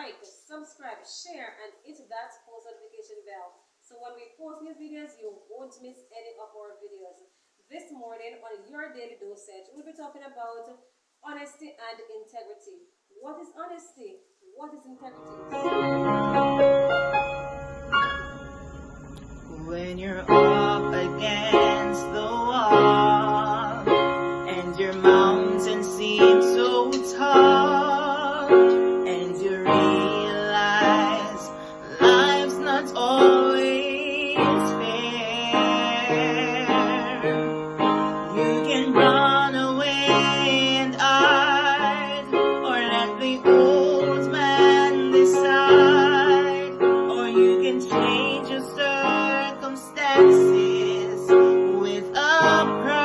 like, subscribe, share, and hit that post notification bell. So when we post new videos, you won't miss any of our videos. This morning on your daily dosage, we'll be talking about honesty and integrity. What is honesty? What is integrity? When you're up against the wall and your mountain seems so tall, and you realize life's not always fair, you can run away and hide, or let the old man decide, or you can change your circumstances with a prayer.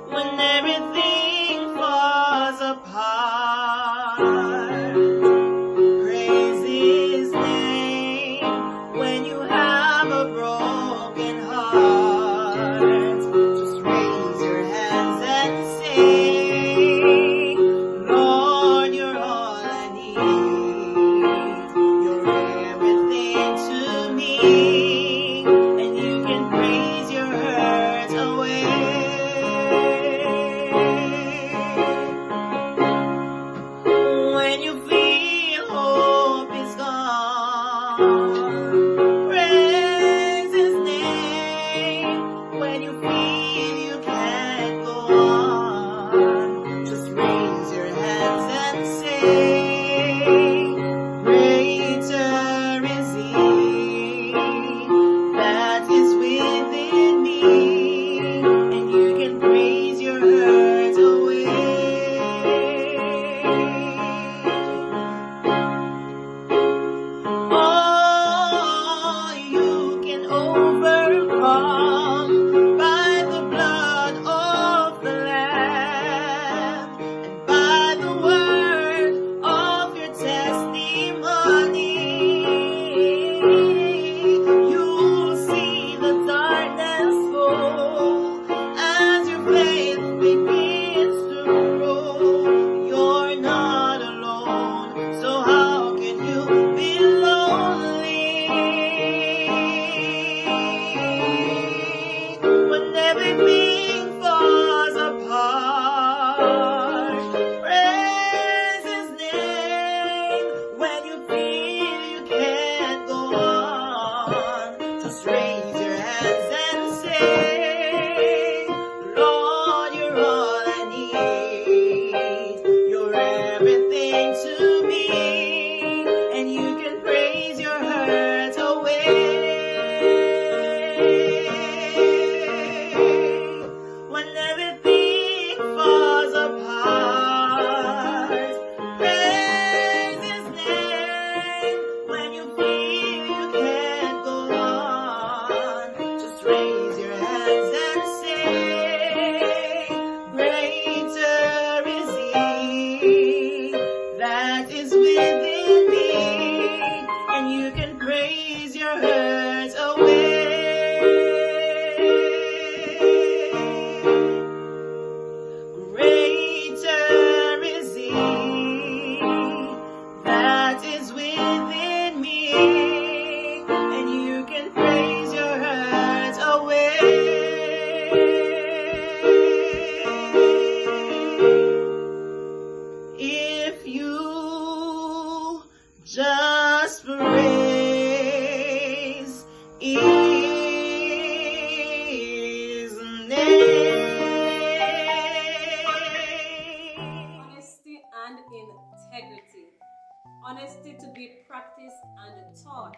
When everything falls apart, praise His name. When you have a broken heart, just raise your hands and say, Lord, you're all I need. You're everything to me, and you can praise your hurt away. When you feel hope is gone, praise His name. When you feel you can't go on, just raise your hands and say, greater is He that is within me, and you can praise your hurt away. All you can overcome by the blood of the Lamb and by the word of your testimony. You'll see the darkness fall as your faith begins to grow. You're not alone, so how can you be lonely? When everything falls apart, praise His name. When you feel you can't go on, just raise your hands and say, Lord, you're all I need. You're everything to me, and you can praise your hurt away. When everything falls apart, praise His name. When you feel you can't go on, just raise your hands and say, greater is He that is within me, and you can praise your hurt away. Greater is He that is within me, and you can praise your hurt away. If you just praise His name. Honesty and integrity. Honesty to be practiced and taught.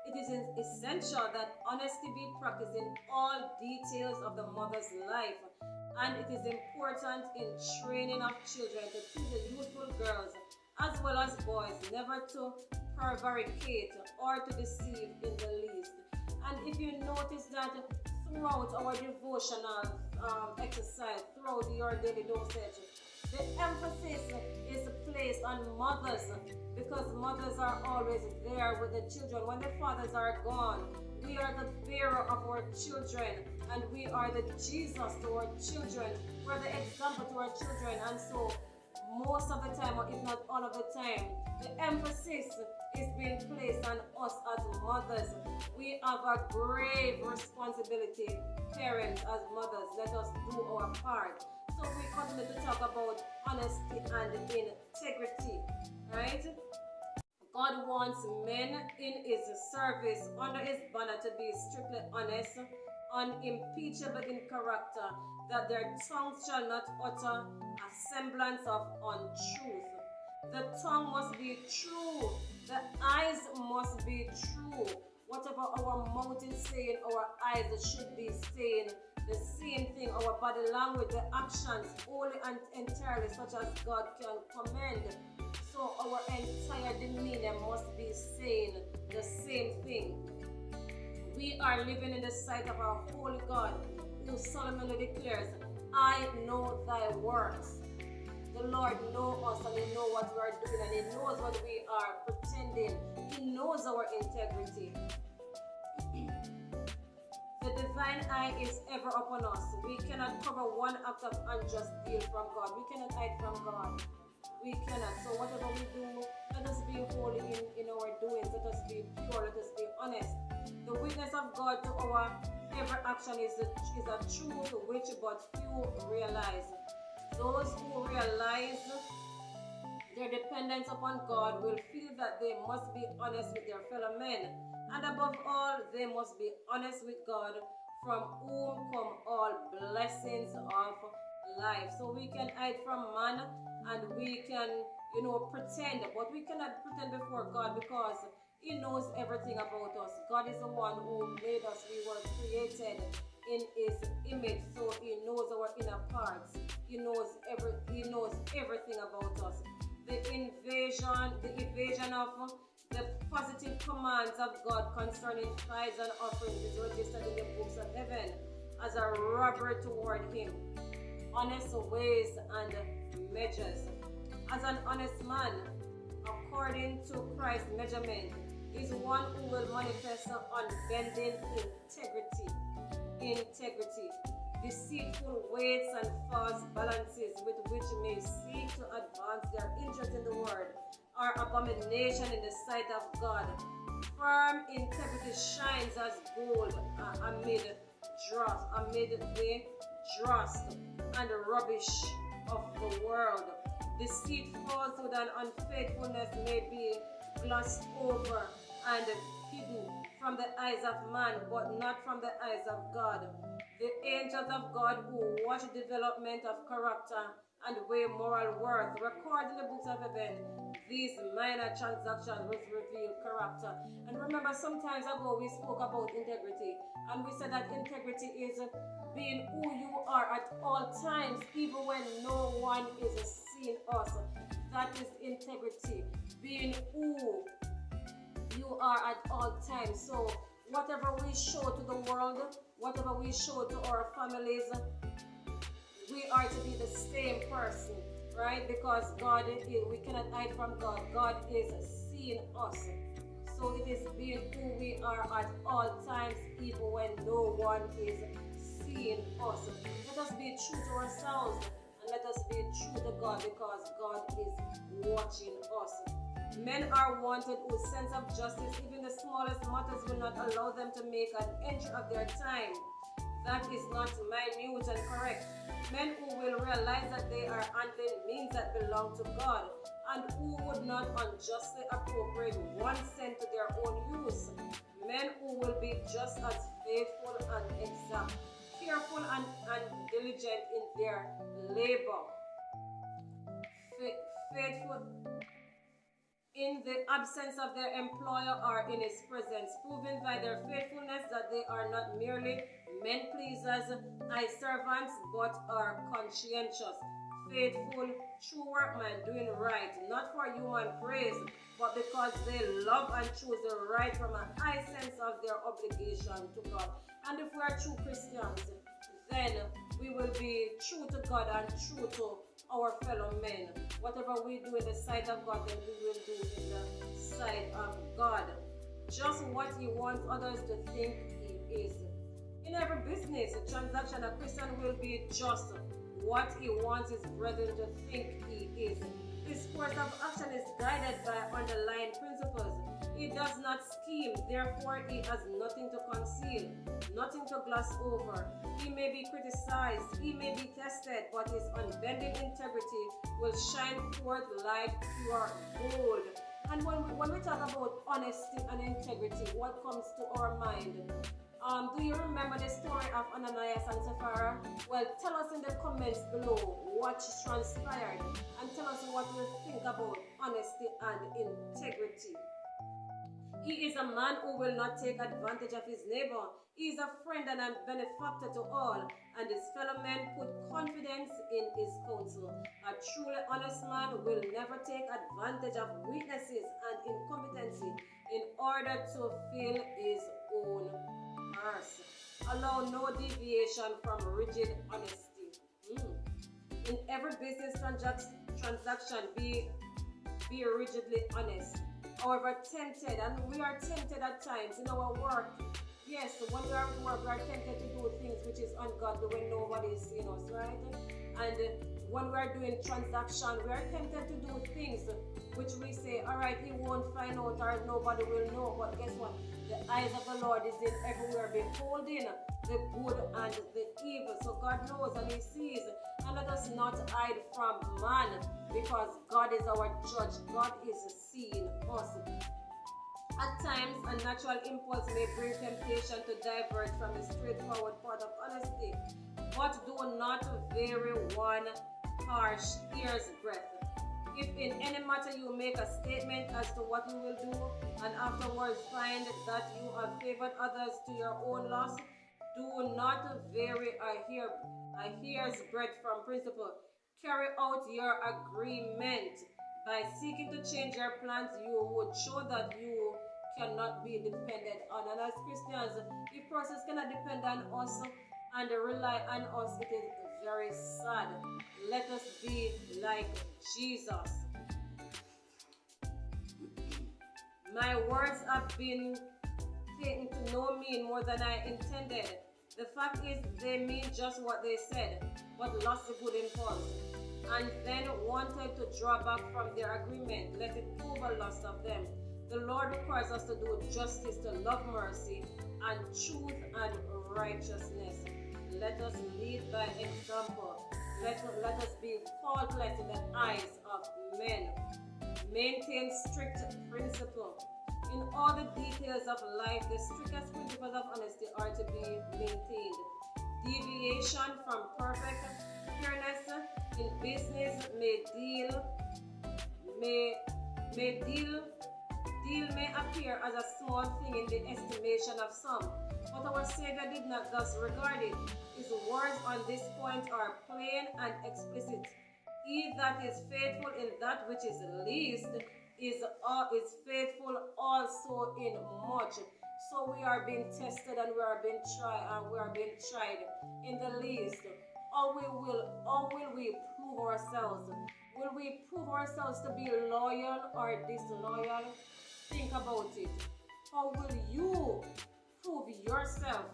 It is essential that honesty be practiced in all details of the mother's life, and it is important in training of children to teach the youthful girls as well as boys never to prevaricate or to deceive in the least. And if you notice that throughout our devotional exercise, throughout your daily dosage, the emphasis is placed on mothers, because mothers are always there with the children when the fathers are gone. We are the bearer of our children, and we are the Jesus to our children. We're the example to our children, and so most of the time, or if not all of the time, the emphasis is being placed on us as mothers. We have a grave responsibility, parents as mothers. Let us do our part. So we continue to talk about honesty and integrity, right? God wants men in his service under his banner to be strictly honest, unimpeachable in character, that their tongues shall not utter a semblance of untruth. The tongue must be true. The eyes must be true. Whatever our mouth is saying, our eyes should be saying the same thing. Our body language, the actions, wholly and entirely such as God can command. So our entire demeanor must be saying the same thing. We are living in the sight of our holy God, who solemnly declares, I know thy works. The Lord knows us, and He knows what we are doing, and He knows what we are pretending. He knows our integrity. The divine eye is ever upon us. We cannot cover one act of unjust deal from God. We cannot hide from God. We cannot. So whatever we do, let us be holy in our doings. Let us be pure. Let us be honest. The witness of God to our every action is a truth which but few realize. Those who realize their dependence upon God will feel that they must be honest with their fellow men. And above all, they must be honest with God, from whom come all blessings of life. So we can hide from man, and we can, pretend, but we cannot pretend before God, because He knows everything about us. God is the one who made us. We were created in His image, so He knows our inner parts. He knows everything about us. The evasion of the positive commands of God concerning tithes and offerings is registered in the books of heaven as a robbery toward Him. Honest ways and measures. As an honest man, according to Christ's measurement, is one who will manifest unbending integrity, deceitful weights and false balances with which may seek to advance their interest in the world are abomination in the sight of God. Firm integrity shines as gold amid the dross and rubbish of the world. Deceit, falsehood, and unfaithfulness may be glossed over and hidden from the eyes of man, but not from the eyes of God. The angels of God who watch the development of character and weigh moral worth record in the books of heaven these minor transactions which reveal character. And remember, some times ago we spoke about integrity, and we said that integrity is being who you are at all times, even when no one is seeing us. That is integrity, being who you are at all times. So whatever we show to the world, whatever we show to our families, we are to be the same person, right? Because God is, we cannot hide from God. God is seeing us. So it is being who we are at all times, even when no one is seeing us. Let us be true to ourselves, and let us be true to God, because God is watching us. Men are wanted whose sense of justice, even the smallest matters, will not allow them to make an entry of their time that is not minute and correct. Men who will realize that they are handling means that belong to God, and who would not unjustly appropriate 1 cent to their own use. Men who will be just as faithful and exact, careful and diligent in their labor, faithful in the absence of their employer or in his presence, proving by their faithfulness that they are not merely men pleasers, eye servants, but are conscientious, faithful, true workmen, doing right, not for human praise, but because they love and choose the right from a high sense of their obligation to God. And if we are true Christians, then we will be true to God and true to our fellow men. Whatever we do in the sight of God, then we will do in the sight of God. just what he wants others to think he is. In every business, a transaction, a Christian will be just what he wants his brethren to think he is. His course of action is guided by underlying principles. He does not scheme, therefore he has nothing to conceal, nothing to gloss over. He may be criticized, he may be tested, but his unbending integrity will shine forth like pure gold. And when we talk about honesty and integrity, what comes to our mind? Do you remember the story of Ananias and Sapphira? Well, tell us in the comments below what transpired and tell us what you think about honesty and integrity. He is a man who will not take advantage of his neighbor. He is a friend and a benefactor to all, and his fellow men put confidence in his counsel. A truly honest man will never take advantage of weaknesses and incompetency in order to fill his own purse. Allow no deviation from rigid honesty. In every business transaction, be rigidly honest. However, tempted, and we are tempted at times in our work. Yes, when we are at work, we are tempted to do things which is ungodly when nobody is seeing us, right? And when we are doing transaction, we are tempted to do things which we say, all right, he won't find out or nobody will know. But guess what? The eyes of the Lord is in everywhere, beholding the good and the evil. So God knows and he sees. And let us not hide from man, because God is our judge. God is seeing us. At times, a natural impulse may bring temptation to divert from the straightforward path of honesty, but do not vary one harsh hair's breadth. If in any matter you make a statement as to what you will do, and afterwards find that you have favored others to your own loss, do not vary a hair's breadth from principle. Carry out your agreement. By seeking to change your plans, you would show that you cannot be dependent on. And as Christians, if persons cannot depend on us and rely on us, it is very sad. Let us be like Jesus. My words have been taken to no mean more than I intended. The fact is, they mean just what they said, but lost the good impulse, and then wanted to draw back from their agreement, let it prove a loss of them. The Lord requires us to do justice, to love mercy, and truth and righteousness. Let us lead by example. Let us be faultless in the eyes of men. Maintain strict principle. In all the details of life, the strictest principles of honesty are to be maintained. Deviation from perfect fairness in business may appear as a small thing in the estimation of some, but our Savior did not thus regard it. His words on this point are plain and explicit. He that is faithful in that which is least is faithful also in much. So we are being tested and we are being tried in the least. How will we prove ourselves? Will we prove ourselves to be loyal or disloyal? Think about it. How will you prove yourself?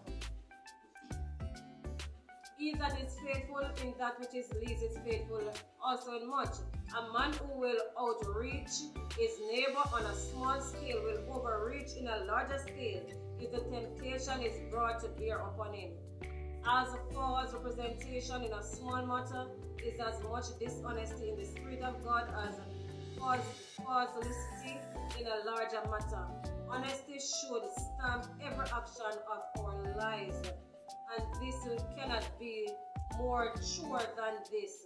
He that is faithful in that which is least is faithful also in much. A man who will outreach his neighbor on a small scale will overreach in a larger scale if the temptation is brought to bear upon him. As false representation in a small matter is as much dishonesty in the spirit of God as falsity in a larger matter. Honesty should stamp every action of our lives, and this cannot be more sure than this.